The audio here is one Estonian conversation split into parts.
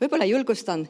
võib-olla julgustan,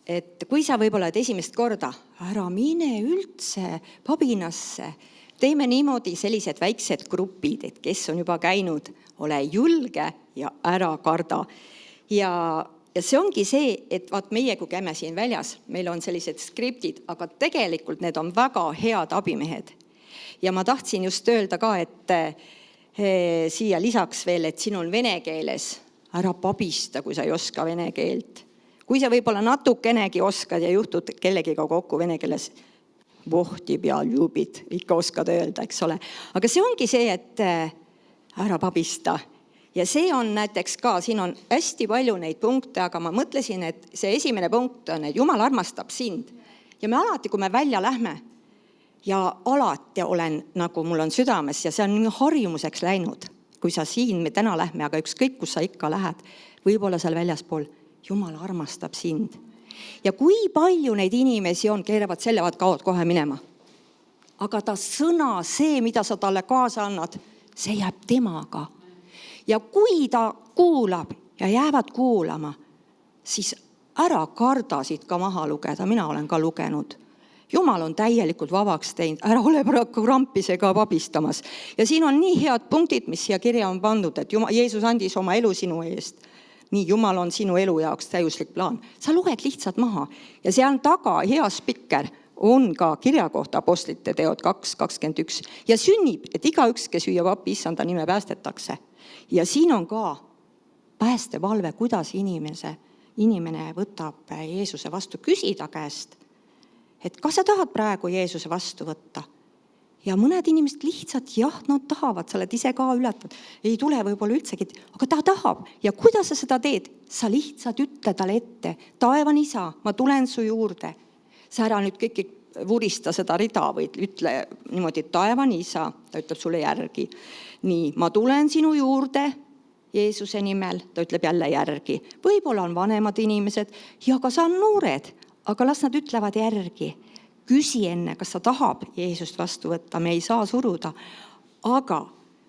et kui sa võib-olla oled esimest korda, ära mine üldse pabinasse. Teeme niimoodi sellised väiksed grupid, et kes on juba käinud, ole julge ja ära karda. Ja see ongi see, et vaat meie, kui käime siin väljas, meil on sellised skriptid, aga tegelikult need on väga head abimehed. Ja ma tahtsin just öelda ka, et siia lisaks veel, et siin on vene keeles. Ära pabista, kui sa ei oska vene keelt. Kui sa võib-olla natukenegi oskad ja juhtud kellegiga kokku vene keeles, vohti peal jubid, ikka oskad öelda, eks ole. Aga see ongi see, et ära pabista. Ja see on näiteks ka, siin on hästi palju neid punkte, aga ma mõtlesin, et see esimene punkt on, et Jumal armastab sind. Ja me alati, kui me välja lähme, ja alati olen, nagu mul on südames, ja see on harjumuseks läinud, kui sa siin, me täna lähme, aga ükskõik, kus sa ikka lähed, võib-olla seal väljaspool, Jumal armastab sind. Ja kui palju neid inimesi on, keeravad selle, vaat kaod kohe minema. Aga ta sõna, see, mida sa talle kaasa annad, see jääb temaga. Ja kui ta kuulab ja jäävad kuulama, siis ära karda siit ka maha lugeda. Mina olen ka lugenud. Jumal on täielikult vabaks teinud. Ära ole praegu rampisega pabistamas. Ja siin on nii head punktid, mis siia kirja on pandud, et Jeesus andis oma elu sinu eest. Nii, Jumal on sinu elu jaoks täiuslik plaan. Sa loed lihtsalt maha. Ja seal taga hea spikker on ka kirja kohta apostlite teod 2.21. Ja sünnib, et igaüks, kes hüüab appi issanda nime, päästetakse. Ja siin on ka päästevalve, kuidas inimene võtab Jeesuse vastu. Küsida käest, et kas sa tahad praegu Jeesuse vastu võtta? Ja mõned inimesed lihtsalt, jah, nad tahavad, sa oled ise ka ületanud. Ei tule võib-olla üldsegi, aga ta tahab. Ja kuidas sa seda teed? Sa lihtsalt ütle talle ette. Taevan isa, ma tulen su juurde. Sa ära nüüd kõik vurista seda rida või ütle niimoodi, taevan isa, ta ütleb sulle järgi. Nii, ma tulen sinu juurde Jeesuse nimel, ta ütleb jälle järgi. Võib-olla on vanemad inimesed ja ka sa on noored, aga las nad ütlevad järgi. Küsi enne, kas sa tahab Jeesust vastu võtta, me ei saa suruda. Aga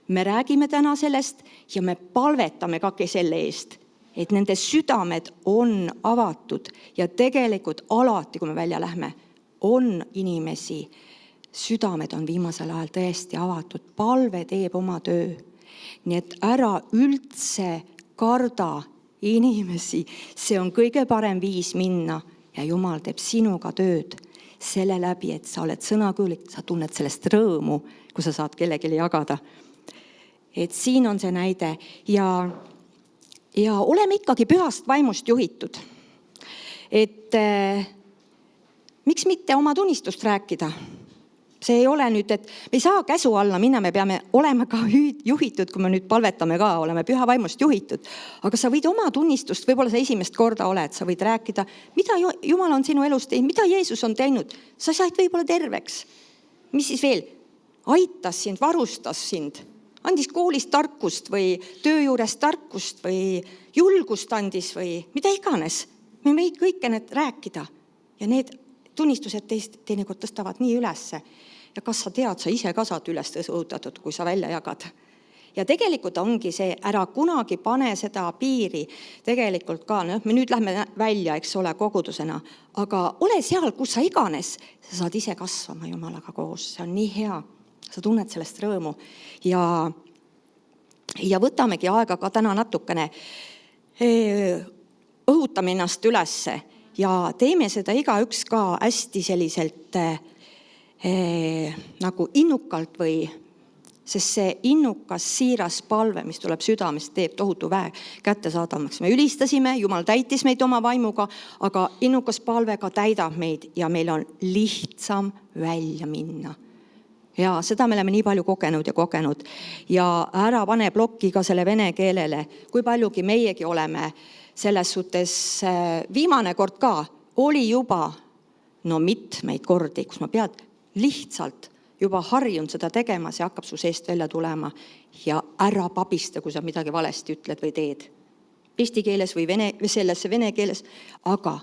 me räägime täna sellest ja me palvetame ka selle eest, et nende südamed on avatud ja tegelikult alati, kui me välja lähme, on inimesi, südamed on viimasel ajal tõesti avatud. Palve teeb oma töö. Nii et ära üldse karda inimesi. See on kõige parem viis minna ja Jumal teeb sinuga tööd. Selle läbi, et sa oled sõnakuulik, sa tunned sellest rõõmu, kui sa saad kellelegi jagada. Et siin on see näide ja oleme ikkagi pühast vaimust juhitud. Et miks mitte oma tunnistust rääkida? See ei ole nüüd, et me ei saa käsu alla minna, me peame olema ka juhitud, kui me nüüd palvetame ka, oleme püha vaimust juhitud. Aga sa võid oma tunnistust, võib-olla sa esimest korda oled, sa võid rääkida, mida Jumal on sinu elus teinud, mida Jeesus on teinud. Sa said võib-olla terveks. Mis siis veel? Aitas sind, varustas sind, andis koolist tarkust või töö juures tarkust või julgust andis või mida iganes. Me võime kõike need rääkida ja need tunnistused teinekord tõstavad nii ülesse. Ja kas sa tead, sa ise ka saad üles õhutatud, kui sa välja jagad. Ja tegelikult ongi see, ära kunagi pane seda piiri. Tegelikult ka, me nüüd lähme välja, eks ole, kogudusena. Aga ole seal, kus sa iganes. Sa saad ise kasvama Jumalaga koos. See on nii hea. Sa tunned sellest rõõmu. Ja võtamegi aega ka täna natukene õhutame ennast ülesse. Ja teeme seda igaüks ka hästi selliselt nagu innukalt või, sest see innukas siiras palve, mis tuleb südamest, teeb tohutu väe kätte saadamaks. Me ülistasime, Jumal täitis meid oma vaimuga, aga innukas palve ka täidab meid ja meil on lihtsam välja minna. Ja seda me oleme nii palju kogenud. Ja ära pane plokki ka selle vene keelele, kui paljugi meiegi oleme selles suhtes viimane kord ka oli juba mitmeid kordi, kus ma pead lihtsalt juba harjun seda tegema, see hakkab su seest välja tulema ja ära pabista, kui sa midagi valesti ütled või teed. Eesti keeles või sellesse vene keeles, aga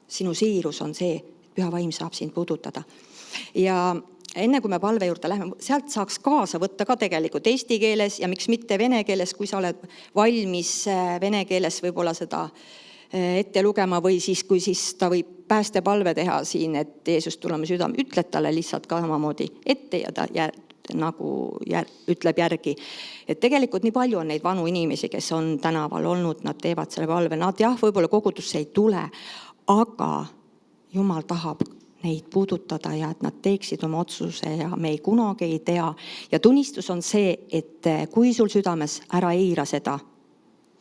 sinu siirus on see, et püha vaim saab sind puudutada. Ja enne kui me palve juurde läheme, sealt saaks kaasa võtta ka tegelikult eesti keeles ja miks mitte vene keeles, kui sa oled valmis vene keeles võib-olla seda ette lugema või siis, kui siis ta võib päästepalve teha siin, et Jeesus tuleme südame, ütled talle lihtsalt ka samamoodi ette ja ta ütleb järgi. Et tegelikult nii palju on neid vanu inimesi, kes on tänaval olnud, nad teevad selle palve. Nad jah, võib-olla kogudusse ei tule, aga Jumal tahab neid puudutada ja et nad teeksid oma otsuse ja me ei kunagi ei tea. Ja tunnistus on see, et kui sul südames, ära eira seda.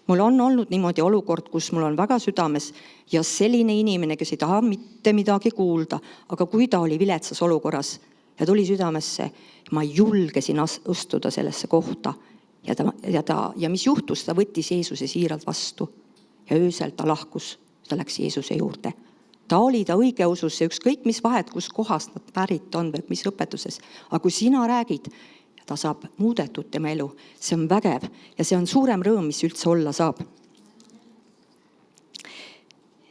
Mul on olnud niimoodi olukord, kus mul on väga südames ja selline inimene, kes ei taha mitte midagi kuulda, aga kui ta oli viletsas olukorras ja tuli südamesse, ma julgesin astuda sellesse kohta ja mis juhtus, ta võttis Jeesuse siiralt vastu ja öösel ta lahkus, ta läks Jeesuse juurde. Ta oli ta õigeusus ja ükskõik mis vahet, kus kohast nad pärit on või mis õpetuses. Aga kui sina räägid, ta saab muudetud tema elu. See on vägev ja see on suurem rõõm, mis üldse olla saab.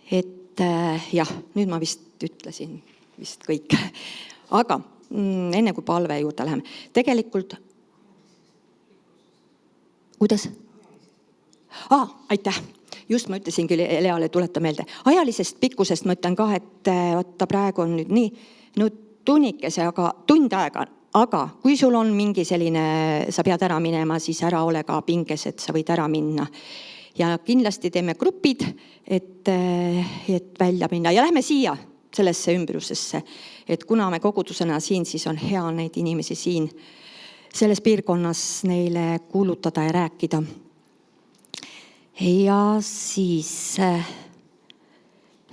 Et jah, nüüd ma vist ütlesin vist kõik. Aga enne kui palve juurde läheme. Tegelikult, kuidas? Aitäh. Just ma ütlesin küll Leale, tuleta meelde. Ajalisest pikkusest ma ütlen ka, et ta praegu on nüüd nii tunnikese, aga tund aega. Aga kui sul on mingi selline, sa pead ära minema, siis ära ole ka pinges, et sa võid ära minna. Ja kindlasti teeme grupid, et välja minna. Ja lähme siia, sellesse ümbrusesse. Et kuna me kogudusena siin, siis on hea neid inimesi siin selles piirkonnas neile kuulutada ja rääkida. Ja siis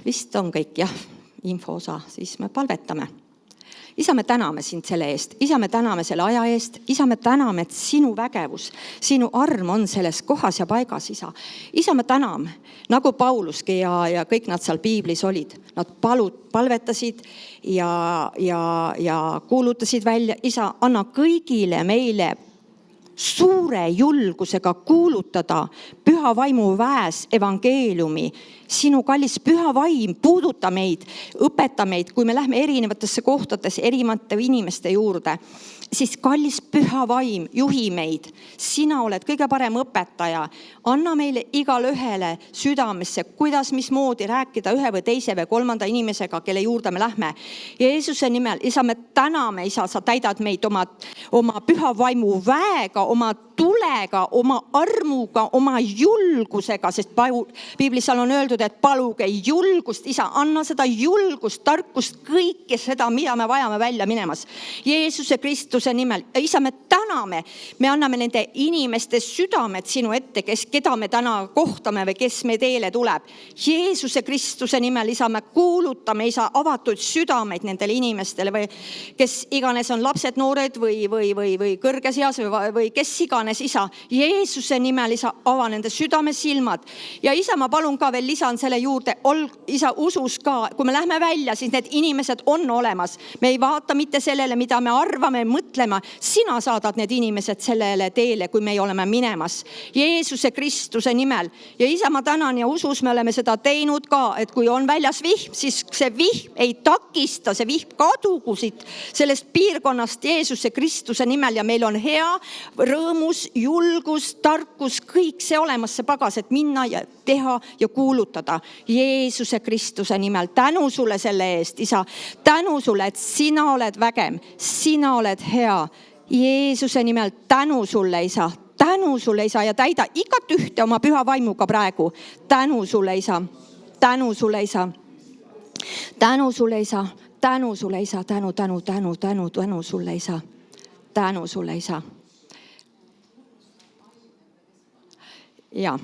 vist on kõik info osa, siis me palvetame. Isa, me täname sind selle eest. Isa, me täname selle aja eest. Isa, me täname, et sinu vägevus, sinu arm on selles kohas ja paigas, isa. Isa, me täname, nagu Pauluski ja kõik nad seal piiblis olid. Nad palvetasid ja kuulutasid välja. Isa, anna kõigile meile suure julgusega kuulutada püha vaimu väes evangeeliumi. Sinu kallis püha vaim, puuduta meid, õpeta meid, kui me lähme erinevatesse kohtadesse, erinevate inimeste juurde, siis kallis püha vaim, juhi meid. Sina oled kõige parem õpetaja. Anna meile igale ühele südamesse, kuidas, mismoodi rääkida ühe või teise või kolmanda inimesega, kelle juurde me lähme. Jeesuse nimel, isa, me täname, isa, sa täidad meid oma püha vaimu väega, oma tulega, oma armuga, oma julgusega, sest piiblis seal on öeldud, et paluge julgust, isa, anna seda julgust, tarkust, kõike seda, mida me vajame välja minemas. Jeesuse Kristuse nimel. Isa, me täname, me anname nende inimeste südamed sinu ette, keda me täna kohtame või kes me teele tuleb. Jeesuse Kristuse nimel, isa, me kuulutame, isa, avatud südameid nendele inimestele või kes iganes on lapsed, noored või kõrges eas või kes iganes, isa. Jeesuse nimel, isa, ava nende südame silmad. Ja isa, ma palun ka veel lisan selle juurde, isa, usus ka, kui me lähme välja, siis need inimesed on olemas. Me ei vaata mitte sellele, mida me arvame, mõtlema. Sina saadad need inimesed sellele teele, kui me oleme minemas. Jeesuse Kristuse nimel. Ja isa, ma tänan ja usus me oleme seda teinud ka, et kui on väljas vihm, siis see vihm ei takista, see vihm kadugu siit sellest piirkonnast Jeesuse Kristuse nimel ja meil on hea, rõõmus, julgus, tarkus, kõik see olemas, see pagas, et minna ja teha ja kuulutada Jeesuse Kristuse nimel. Tänu sulle selle eest, isa. Tänu sulle, et sina oled vägem, sina oled hea. Jeesuse nimel tänu sulle, isa. Tänu sulle, isa, ja täida igat ühte oma püha vaimuga praegu. Tänu sulle, isa. Tänu sulle, isa. Tänu sulle, isa. Tänu sulle, isa. Tänu sulle, isa. Tänu sulle, isa. Ja,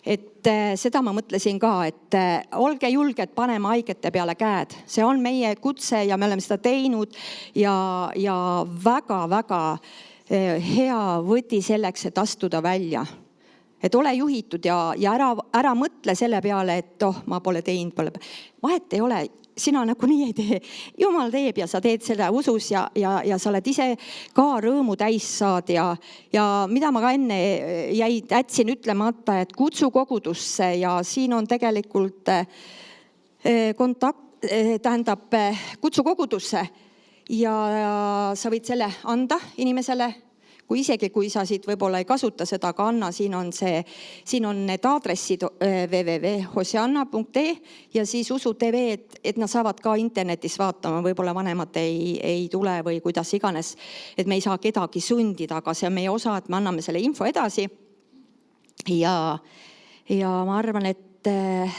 et seda ma mõtlesin ka, et olge julged panema haigete peale käed. See on meie kutse ja me oleme seda teinud ja väga-väga hea võti selleks, et astuda välja. Et ole juhitud ja ära mõtle selle peale, et ma pole teinud. Vahet ei ole. Sina nagu nii ei tee. Jumal teeb ja sa teed seda usus ja sa oled ise ka rõõmu täis saad ja mida ma ka enne jätsin ütlemata, et kutsu kogudusse ja siin on tegelikult kutsu kogudusse ja sa võid selle anda inimesele, kui sa siit võib-olla ei kasuta seda, aga anna, siin on need aadressid www.hosianna.ee ja siis Usu TV, et nad saavad ka internetis vaatama, võib-olla vanemad ei tule või kuidas iganes, et me ei saa kedagi sundida, aga see on meie osa, et me anname selle info edasi. Ja ma arvan, et ja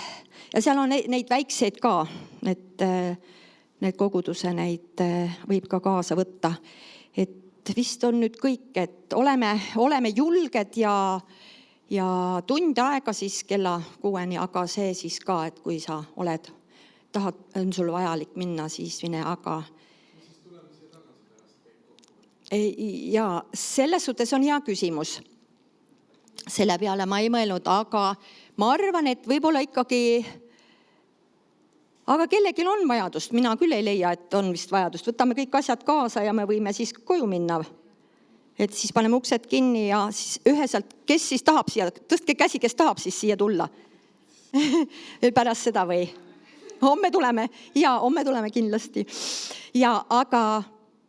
seal on neid väikseid ka, need koguduse neid võib ka kaasa võtta. Et vist on nüüd kõik, et oleme julged ja tund aega siis kella 6-ni, aga see siis ka, et kui sa on sul vajalik minna, siis mine, aga ja selles suhtes on hea küsimus. Selle peale ma ei mõelnud, aga ma arvan, et võib-olla ikkagi, aga kellelgi on vajadust, mina küll ei leia, et on vist vajadust. Võtame kõik asjad kaasa ja me võime siis koju minna. Et siis paneme uksed kinni ja siis üheselt, kes siis tahab siia, tõstke käsi, kes tahab siis siia tulla. Pärast seda või? Homme tuleme, ja homme tuleme kindlasti. Ja aga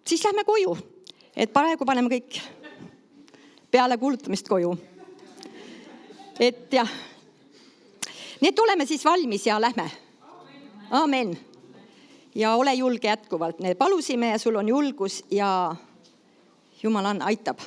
siis lähme koju, et praegu paneme kõik peale kuulutamist koju. Et jah, nii et oleme siis valmis ja lähme. Amen. Ja ole julge jätkuvalt. Me palusime ja sul on julgus ja Jumal aitab.